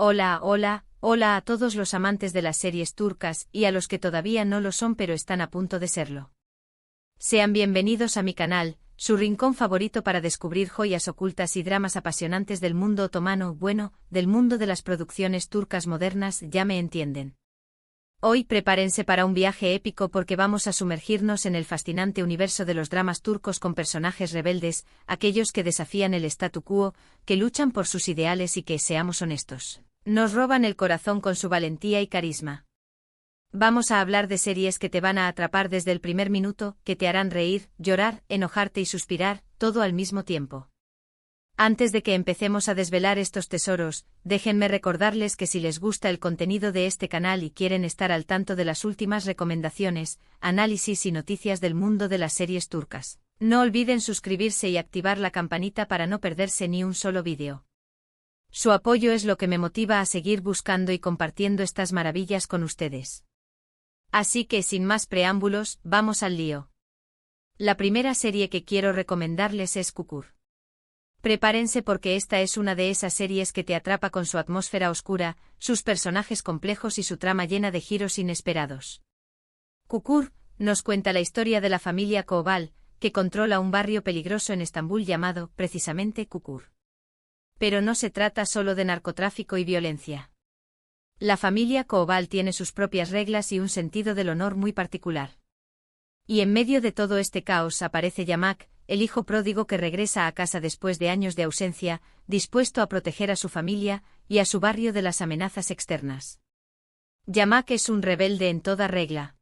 Hola, hola, hola a todos los amantes de las series turcas y a los que todavía no lo son pero están a punto de serlo. Sean bienvenidos a mi canal, su rincón favorito para descubrir joyas ocultas y dramas apasionantes del mundo otomano, bueno, del mundo de las producciones turcas modernas, ya me entienden. Hoy prepárense para un viaje épico porque vamos a sumergirnos en el fascinante universo de los dramas turcos con personajes rebeldes, aquellos que desafían el statu quo, que luchan por sus ideales y que, seamos honestos, nos roban el corazón con su valentía y carisma. Vamos a hablar de series que te van a atrapar desde el primer minuto, que te harán reír, llorar, enojarte y suspirar, todo al mismo tiempo. Antes de que empecemos a desvelar estos tesoros, déjenme recordarles que si les gusta el contenido de este canal y quieren estar al tanto de las últimas recomendaciones, análisis y noticias del mundo de las series turcas, no olviden suscribirse y activar la campanita para no perderse ni un solo vídeo. Su apoyo es lo que me motiva a seguir buscando y compartiendo estas maravillas con ustedes. Así que sin más preámbulos, vamos al lío. La primera serie que quiero recomendarles es Kukur. Prepárense porque esta es una de esas series que te atrapa con su atmósfera oscura, sus personajes complejos y su trama llena de giros inesperados. Kukur nos cuenta la historia de la familia Koval, que controla un barrio peligroso en Estambul llamado, precisamente, Kukur. Pero no se trata solo de narcotráfico y violencia. La familia Koval tiene sus propias reglas y un sentido del honor muy particular. Y en medio de todo este caos aparece Yamak, el hijo pródigo que regresa a casa después de años de ausencia, dispuesto a proteger a su familia y a su barrio de las amenazas externas. Yamak es un rebelde en toda regla.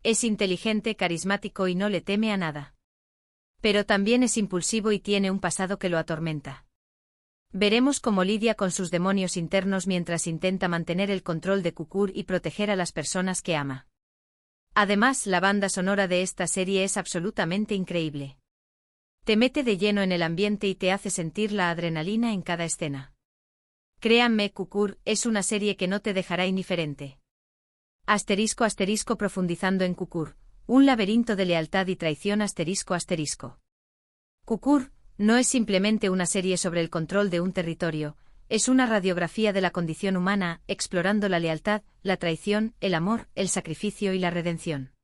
Es inteligente, carismático y no le teme a nada. Pero también es impulsivo y tiene un pasado que lo atormenta. Veremos cómo lidia con sus demonios internos mientras intenta mantener el control de Kukur y proteger a las personas que ama. Además, la banda sonora de esta serie es absolutamente increíble. Te mete de lleno en el ambiente y te hace sentir la adrenalina en cada escena. Créanme, Kukur es una serie que no te dejará indiferente. *** Profundizando en Kukur, un laberinto de lealtad y traición ***. Kukur no es simplemente una serie sobre el control de un territorio, es una radiografía de la condición humana, explorando la lealtad, la traición, el amor, el sacrificio y la redención.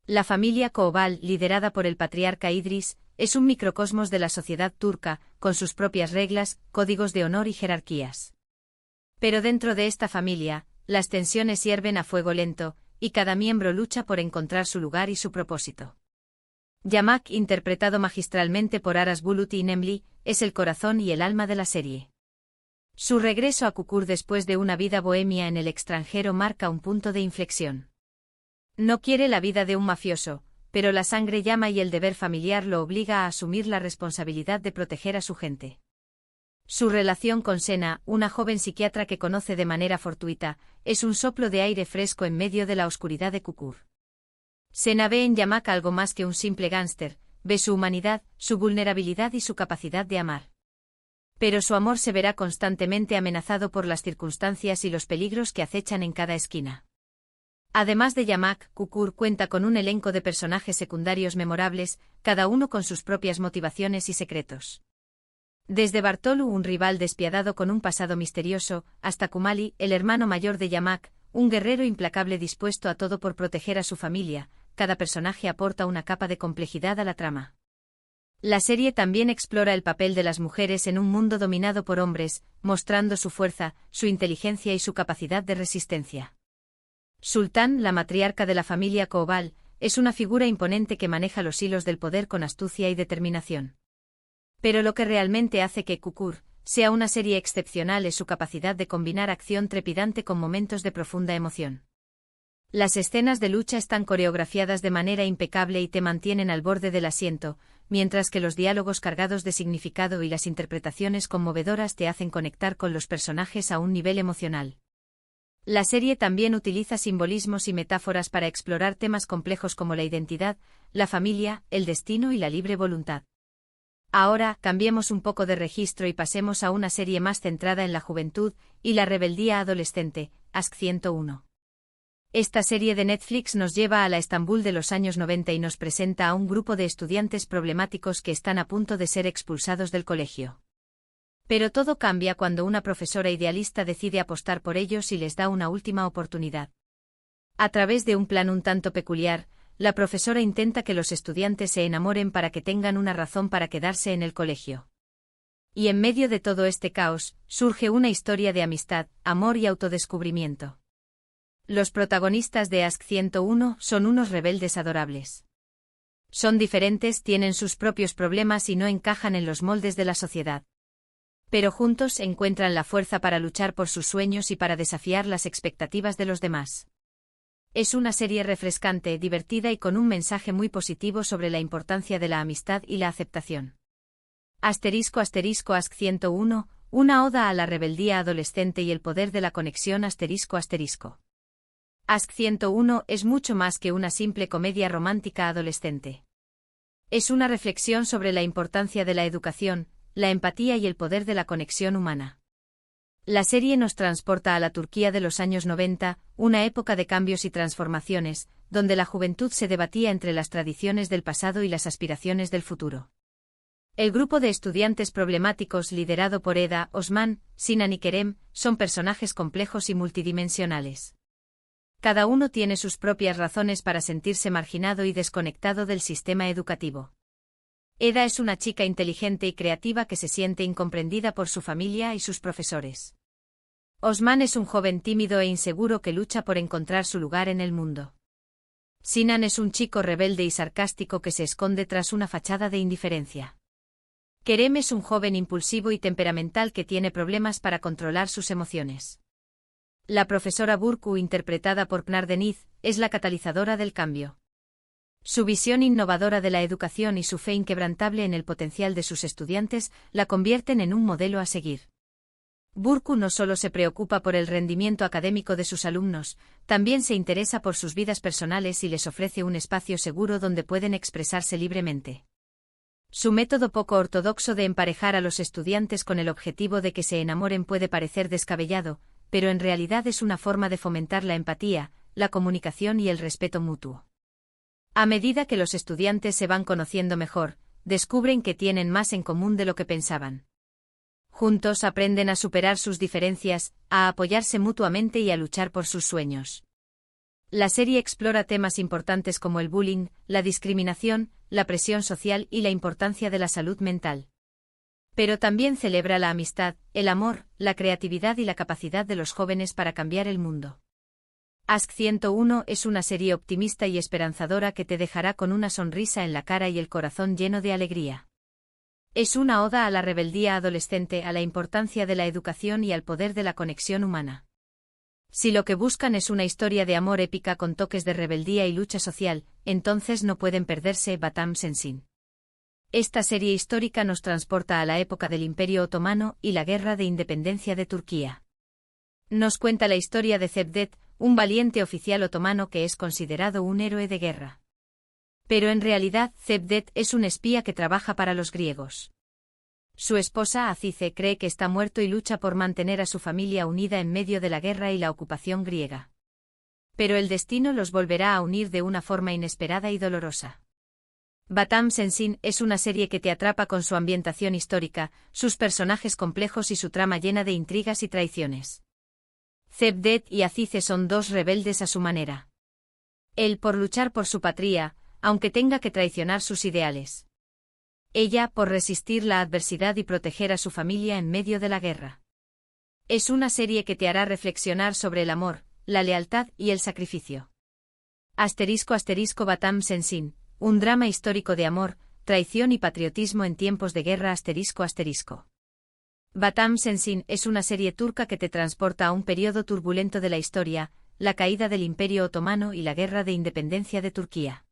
La familia Koval, liderada por el patriarca Idris, es un microcosmos de la sociedad turca, con sus propias reglas, códigos de honor y jerarquías. Pero dentro de esta familia, las tensiones hierven a fuego lento, y cada miembro lucha por encontrar su lugar y su propósito. Yamak, interpretado magistralmente por Aras Bulut y Nemli, es el corazón y el alma de la serie. Su regreso a Kukur después de una vida bohemia en el extranjero marca un punto de inflexión. No quiere la vida de un mafioso, pero la sangre llama y el deber familiar lo obliga a asumir la responsabilidad de proteger a su gente. Su relación con Sena, una joven psiquiatra que conoce de manera fortuita, es un soplo de aire fresco en medio de la oscuridad de Kukur. Sena ve en Yamak algo más que un simple gángster, ve su humanidad, su vulnerabilidad y su capacidad de amar. Pero su amor se verá constantemente amenazado por las circunstancias y los peligros que acechan en cada esquina. Además de Yamak, Kukur cuenta con un elenco de personajes secundarios memorables, cada uno con sus propias motivaciones y secretos. Desde Bartolu, un rival despiadado con un pasado misterioso, hasta Kumali, el hermano mayor de Yamak, un guerrero implacable dispuesto a todo por proteger a su familia, cada personaje aporta una capa de complejidad a la trama. La serie también explora el papel de las mujeres en un mundo dominado por hombres, mostrando su fuerza, su inteligencia y su capacidad de resistencia. Sultán, la matriarca de la familia Koval, es una figura imponente que maneja los hilos del poder con astucia y determinación. Pero lo que realmente hace que Kukur sea una serie excepcional es su capacidad de combinar acción trepidante con momentos de profunda emoción. Las escenas de lucha están coreografiadas de manera impecable y te mantienen al borde del asiento, mientras que los diálogos cargados de significado y las interpretaciones conmovedoras te hacen conectar con los personajes a un nivel emocional. La serie también utiliza simbolismos y metáforas para explorar temas complejos como la identidad, la familia, el destino y la libre voluntad. Ahora, cambiemos un poco de registro y pasemos a una serie más centrada en la juventud y la rebeldía adolescente, Aşk 101. Esta serie de Netflix nos lleva a la Estambul de los años 90 y nos presenta a un grupo de estudiantes problemáticos que están a punto de ser expulsados del colegio. Pero todo cambia cuando una profesora idealista decide apostar por ellos y les da una última oportunidad. A través de un plan un tanto peculiar, la profesora intenta que los estudiantes se enamoren para que tengan una razón para quedarse en el colegio. Y en medio de todo este caos, surge una historia de amistad, amor y autodescubrimiento. Los protagonistas de Ask 101 son unos rebeldes adorables. Son diferentes, tienen sus propios problemas y no encajan en los moldes de la sociedad. Pero juntos encuentran la fuerza para luchar por sus sueños y para desafiar las expectativas de los demás. Es una serie refrescante, divertida y con un mensaje muy positivo sobre la importancia de la amistad y la aceptación. Ask 101, una oda a la rebeldía adolescente y el poder de la conexión Ask. Ask 101 es mucho más que una simple comedia romántica adolescente. Es una reflexión sobre la importancia de la educación, la empatía y el poder de la conexión humana. La serie nos transporta a la Turquía de los años 90, una época de cambios y transformaciones, donde la juventud se debatía entre las tradiciones del pasado y las aspiraciones del futuro. El grupo de estudiantes problemáticos liderado por Eda, Osman, Sinan y Kerem, son personajes complejos y multidimensionales. Cada uno tiene sus propias razones para sentirse marginado y desconectado del sistema educativo. Eda es una chica inteligente y creativa que se siente incomprendida por su familia y sus profesores. Osman es un joven tímido e inseguro que lucha por encontrar su lugar en el mundo. Sinan es un chico rebelde y sarcástico que se esconde tras una fachada de indiferencia. Kerem es un joven impulsivo y temperamental que tiene problemas para controlar sus emociones. La profesora Burcu, interpretada por Pınar Deniz, es la catalizadora del cambio. Su visión innovadora de la educación y su fe inquebrantable en el potencial de sus estudiantes la convierten en un modelo a seguir. Burcu no solo se preocupa por el rendimiento académico de sus alumnos, también se interesa por sus vidas personales y les ofrece un espacio seguro donde pueden expresarse libremente. Su método poco ortodoxo de emparejar a los estudiantes con el objetivo de que se enamoren puede parecer descabellado, pero en realidad es una forma de fomentar la empatía, la comunicación y el respeto mutuo. A medida que los estudiantes se van conociendo mejor, descubren que tienen más en común de lo que pensaban. Juntos aprenden a superar sus diferencias, a apoyarse mutuamente y a luchar por sus sueños. La serie explora temas importantes como el bullying, la discriminación, la presión social y la importancia de la salud mental. Pero también celebra la amistad, el amor, la creatividad y la capacidad de los jóvenes para cambiar el mundo. Ask 101 es una serie optimista y esperanzadora que te dejará con una sonrisa en la cara y el corazón lleno de alegría. Es una oda a la rebeldía adolescente, a la importancia de la educación y al poder de la conexión humana. Si lo que buscan es una historia de amor épica con toques de rebeldía y lucha social, entonces no pueden perderse Batam Sensin. Esta serie histórica nos transporta a la época del Imperio Otomano y la Guerra de Independencia de Turquía. Nos cuenta la historia de Cevdet, un valiente oficial otomano que es considerado un héroe de guerra. Pero en realidad Cevdet es un espía que trabaja para los griegos. Su esposa Azize cree que está muerto y lucha por mantener a su familia unida en medio de la guerra y la ocupación griega. Pero el destino los volverá a unir de una forma inesperada y dolorosa. Batam Sensin es una serie que te atrapa con su ambientación histórica, sus personajes complejos y su trama llena de intrigas y traiciones. Cevdet y Azize son dos rebeldes a su manera. Él por luchar por su patria, aunque tenga que traicionar sus ideales. Ella por resistir la adversidad y proteger a su familia en medio de la guerra. Es una serie que te hará reflexionar sobre el amor, la lealtad y el sacrificio. *** Batam Sensin, un drama histórico de amor, traición y patriotismo en tiempos de guerra ***. Batam Sensin es una serie turca que te transporta a un periodo turbulento de la historia, la caída del Imperio Otomano y la Guerra de Independencia de Turquía.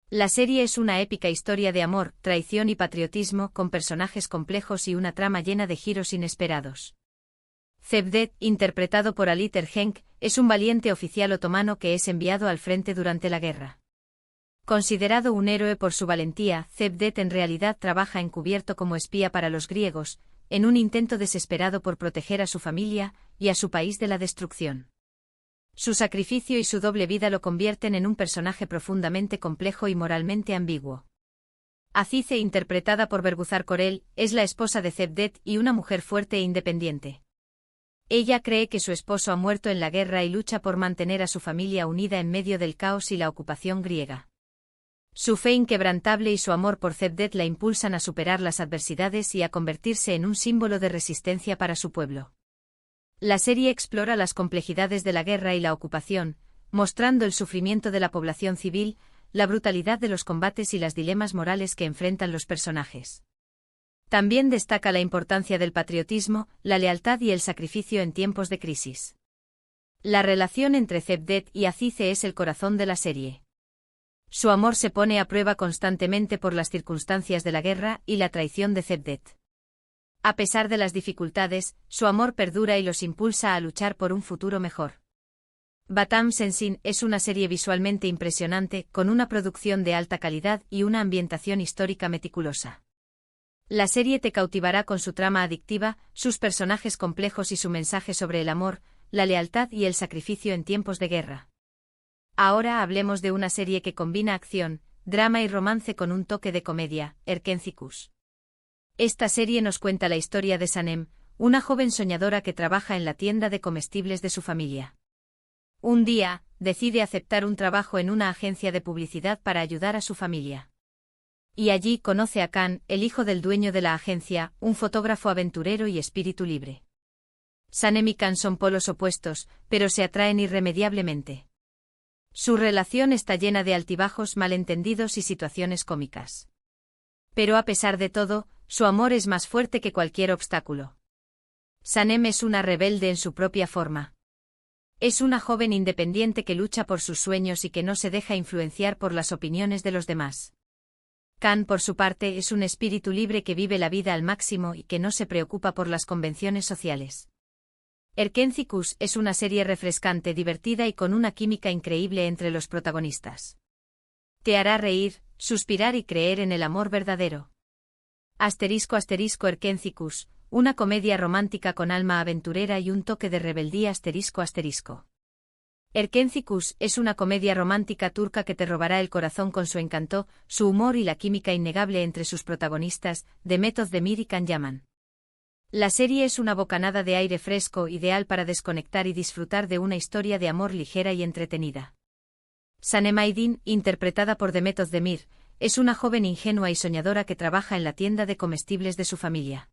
La serie es una épica historia de amor, traición y patriotismo con personajes complejos y una trama llena de giros inesperados. Cevdet, interpretado por Ali Tergenk, es un valiente oficial otomano que es enviado al frente durante la guerra. Considerado un héroe por su valentía, Cevdet en realidad trabaja encubierto como espía para los griegos, en un intento desesperado por proteger a su familia y a su país de la destrucción. Su sacrificio y su doble vida lo convierten en un personaje profundamente complejo y moralmente ambiguo. Azize, interpretada por Bergüzar Korel, es la esposa de Cevdet y una mujer fuerte e independiente. Ella cree que su esposo ha muerto en la guerra y lucha por mantener a su familia unida en medio del caos y la ocupación griega. Su fe inquebrantable y su amor por Cevdet la impulsan a superar las adversidades y a convertirse en un símbolo de resistencia para su pueblo. La serie explora las complejidades de la guerra y la ocupación, mostrando el sufrimiento de la población civil, la brutalidad de los combates y los dilemas morales que enfrentan los personajes. También destaca la importancia del patriotismo, la lealtad y el sacrificio en tiempos de crisis. La relación entre Cevdet y Azize es el corazón de la serie. Su amor se pone a prueba constantemente por las circunstancias de la guerra y la traición de Cevdet. A pesar de las dificultades, su amor perdura y los impulsa a luchar por un futuro mejor. Batam Sensin es una serie visualmente impresionante, con una producción de alta calidad y una ambientación histórica meticulosa. La serie te cautivará con su trama adictiva, sus personajes complejos y su mensaje sobre el amor, la lealtad y el sacrificio en tiempos de guerra. Ahora hablemos de una serie que combina acción, drama y romance con un toque de comedia, Erkenzikuus. Esta serie nos cuenta la historia de Sanem, una joven soñadora que trabaja en la tienda de comestibles de su familia. Un día, decide aceptar un trabajo en una agencia de publicidad para ayudar a su familia. Y allí conoce a Khan, el hijo del dueño de la agencia, un fotógrafo aventurero y espíritu libre. Sanem y Khan son polos opuestos, pero se atraen irremediablemente. Su relación está llena de altibajos, malentendidos y situaciones cómicas. Pero a pesar de todo, su amor es más fuerte que cualquier obstáculo. Sanem es una rebelde en su propia forma. Es una joven independiente que lucha por sus sueños y que no se deja influenciar por las opiniones de los demás. Khan, por su parte, es un espíritu libre que vive la vida al máximo y que no se preocupa por las convenciones sociales. Erkenzikuus es una serie refrescante, divertida y con una química increíble entre los protagonistas. Te hará reír, suspirar y creer en el amor verdadero. Erkenzikuus, una comedia romántica con alma aventurera y un toque de rebeldía. Erkenzikuus es una comedia romántica turca que te robará el corazón con su encanto, su humor y la química innegable entre sus protagonistas, Demet Özdemir y Can Yaman. La serie es una bocanada de aire fresco, ideal para desconectar y disfrutar de una historia de amor ligera y entretenida. Sanem Aydin, interpretada por Demet Özdemir, es una joven ingenua y soñadora que trabaja en la tienda de comestibles de su familia.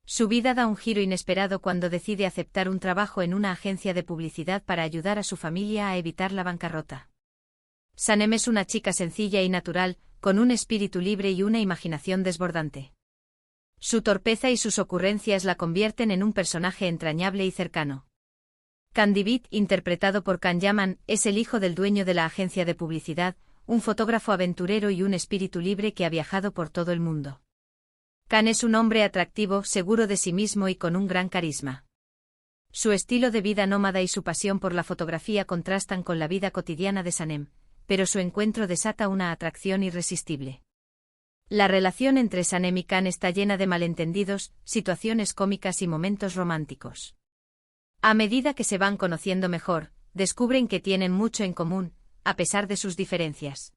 Su vida da un giro inesperado cuando decide aceptar un trabajo en una agencia de publicidad para ayudar a su familia a evitar la bancarrota. Sanem es una chica sencilla y natural, con un espíritu libre y una imaginación desbordante. Su torpeza y sus ocurrencias la convierten en un personaje entrañable y cercano. Kandibit, interpretado por Can Yaman, es el hijo del dueño de la agencia de publicidad, un fotógrafo aventurero y un espíritu libre que ha viajado por todo el mundo. Khan es un hombre atractivo, seguro de sí mismo y con un gran carisma. Su estilo de vida nómada y su pasión por la fotografía contrastan con la vida cotidiana de Sanem, pero su encuentro desata una atracción irresistible. La relación entre Sanem y Khan está llena de malentendidos, situaciones cómicas y momentos románticos. A medida que se van conociendo mejor, descubren que tienen mucho en común, a pesar de sus diferencias.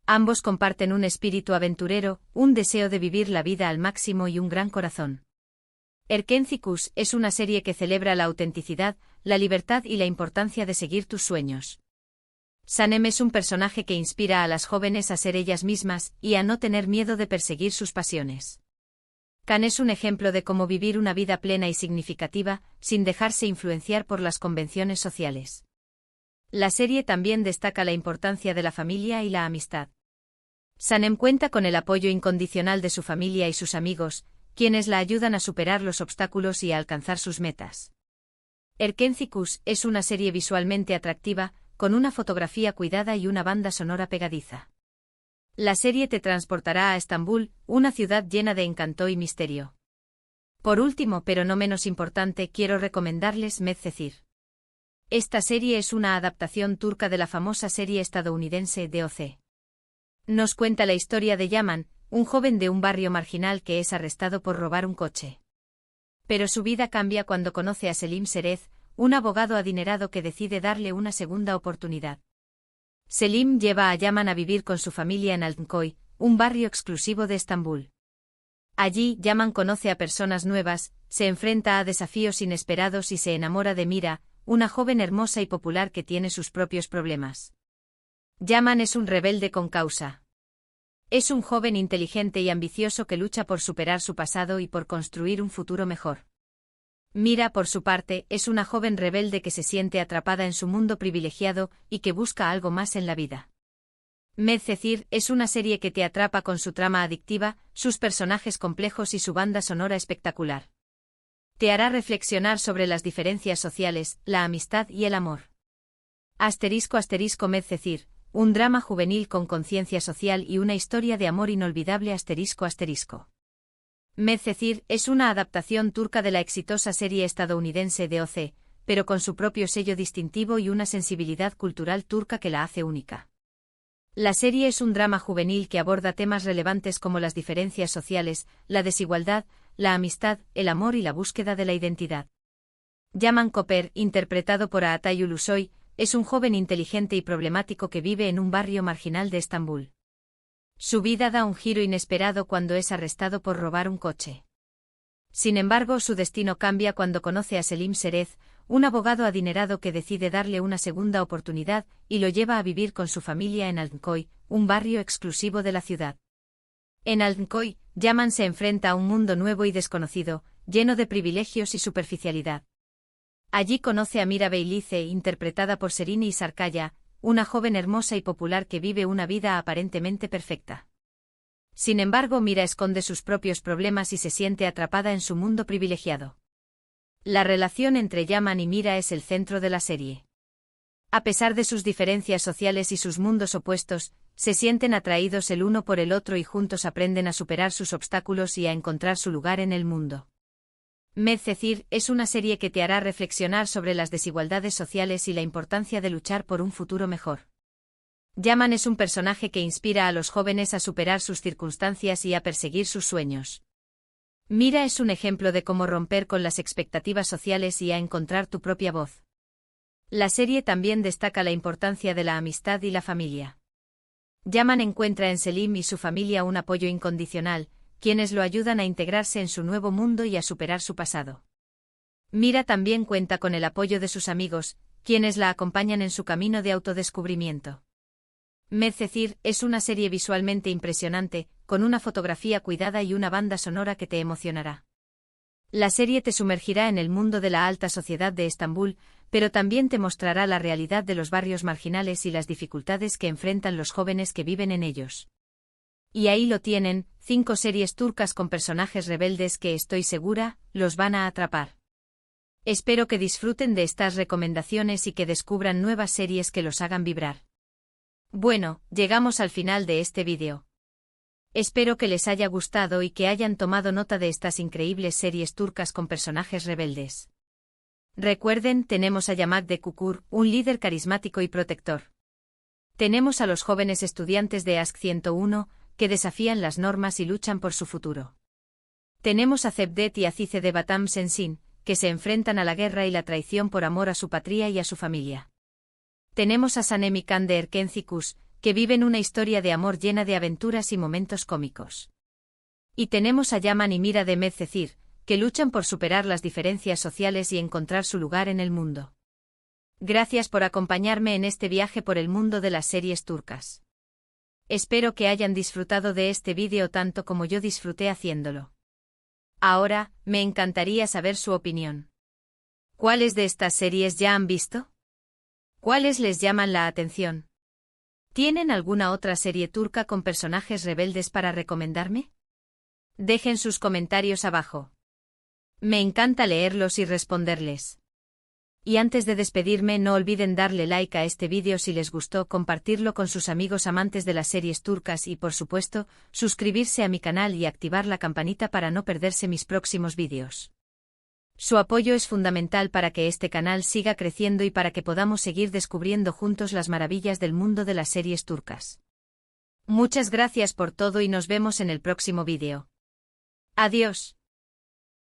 Ambos comparten un espíritu aventurero, un deseo de vivir la vida al máximo y un gran corazón. Erkenzikuus es una serie que celebra la autenticidad, la libertad y la importancia de seguir tus sueños. Sanem es un personaje que inspira a las jóvenes a ser ellas mismas y a no tener miedo de perseguir sus pasiones. Khan es un ejemplo de cómo vivir una vida plena y significativa, sin dejarse influenciar por las convenciones sociales. La serie también destaca la importancia de la familia y la amistad. Sanem cuenta con el apoyo incondicional de su familia y sus amigos, quienes la ayudan a superar los obstáculos y a alcanzar sus metas. Erkenzikuus es una serie visualmente atractiva, con una fotografía cuidada y una banda sonora pegadiza. La serie te transportará a Estambul, una ciudad llena de encanto y misterio. Por último, pero no menos importante, quiero recomendarles Medcezir. Esta serie es una adaptación turca de la famosa serie estadounidense DOC. Nos cuenta la historia de Yaman, un joven de un barrio marginal que es arrestado por robar un coche. Pero su vida cambia cuando conoce a Selim Serez, un abogado adinerado que decide darle una segunda oportunidad. Selim lleva a Yaman a vivir con su familia en Altınköy, un barrio exclusivo de Estambul. Allí, Yaman conoce a personas nuevas, se enfrenta a desafíos inesperados y se enamora de Mira, una joven hermosa y popular que tiene sus propios problemas. Yaman es un rebelde con causa. Es un joven inteligente y ambicioso que lucha por superar su pasado y por construir un futuro mejor. Mira, por su parte, es una joven rebelde que se siente atrapada en su mundo privilegiado y que busca algo más en la vida. Medcezir es una serie que te atrapa con su trama adictiva, sus personajes complejos y su banda sonora espectacular. Te hará reflexionar sobre las diferencias sociales, la amistad y el amor. *** Medcezir, un drama juvenil con conciencia social y una historia de amor inolvidable. *** Medcezir es una adaptación turca de la exitosa serie estadounidense de OC, pero con su propio sello distintivo y una sensibilidad cultural turca que la hace única. La serie es un drama juvenil que aborda temas relevantes como las diferencias sociales, la desigualdad, la amistad, el amor y la búsqueda de la identidad. Yaman Koper, interpretado por Atay Ulusoy, es un joven inteligente y problemático que vive en un barrio marginal de Estambul. Su vida da un giro inesperado cuando es arrestado por robar un coche. Sin embargo, su destino cambia cuando conoce a Selim Serez, un abogado adinerado que decide darle una segunda oportunidad y lo lleva a vivir con su familia en Altınköy, un barrio exclusivo de la ciudad. En Altınköy, Yaman se enfrenta a un mundo nuevo y desconocido, lleno de privilegios y superficialidad. Allí conoce a Mira Beylice, interpretada por Serini Sarkaya, una joven hermosa y popular que vive una vida aparentemente perfecta. Sin embargo, Mira esconde sus propios problemas y se siente atrapada en su mundo privilegiado. La relación entre Yaman y Mira es el centro de la serie. A pesar de sus diferencias sociales y sus mundos opuestos, se sienten atraídos el uno por el otro y juntos aprenden a superar sus obstáculos y a encontrar su lugar en el mundo. Medcezir es una serie que te hará reflexionar sobre las desigualdades sociales y la importancia de luchar por un futuro mejor. Yaman es un personaje que inspira a los jóvenes a superar sus circunstancias y a perseguir sus sueños. Mira es un ejemplo de cómo romper con las expectativas sociales y a encontrar tu propia voz. La serie también destaca la importancia de la amistad y la familia. Yaman encuentra en Selim y su familia un apoyo incondicional, quienes lo ayudan a integrarse en su nuevo mundo y a superar su pasado. Mira también cuenta con el apoyo de sus amigos, quienes la acompañan en su camino de autodescubrimiento. Medcezir es una serie visualmente impresionante, con una fotografía cuidada y una banda sonora que te emocionará. La serie te sumergirá en el mundo de la alta sociedad de Estambul, pero también te mostrará la realidad de los barrios marginales y las dificultades que enfrentan los jóvenes que viven en ellos. Y ahí lo tienen, 5 series turcas con personajes rebeldes que estoy segura, los van a atrapar. Espero que disfruten de estas recomendaciones y que descubran nuevas series que los hagan vibrar. Bueno, llegamos al final de este vídeo. Espero que les haya gustado y que hayan tomado nota de estas increíbles series turcas con personajes rebeldes. Recuerden, tenemos a Yamak de Kukur, un líder carismático y protector. Tenemos a los jóvenes estudiantes de Ask 101, que desafían las normas y luchan por su futuro. Tenemos a Cevdet y Azize de Batam Sensin, que se enfrentan a la guerra y la traición por amor a su patria y a su familia. Tenemos a Sanem y Kan de Erkencikus, que viven una historia de amor llena de aventuras y momentos cómicos. Y tenemos a Yaman y Mira de Medcezir, que luchan por superar las diferencias sociales y encontrar su lugar en el mundo. Gracias por acompañarme en este viaje por el mundo de las series turcas. Espero que hayan disfrutado de este vídeo tanto como yo disfruté haciéndolo. Ahora, me encantaría saber su opinión. ¿Cuáles de estas series ya han visto? ¿Cuáles les llaman la atención? ¿Tienen alguna otra serie turca con personajes rebeldes para recomendarme? Dejen sus comentarios abajo. Me encanta leerlos y responderles. Y antes de despedirme, no olviden darle like a este vídeo si les gustó, compartirlo con sus amigos amantes de las series turcas y, por supuesto, suscribirse a mi canal y activar la campanita para no perderse mis próximos vídeos. Su apoyo es fundamental para que este canal siga creciendo y para que podamos seguir descubriendo juntos las maravillas del mundo de las series turcas. Muchas gracias por todo y nos vemos en el próximo vídeo. Adiós.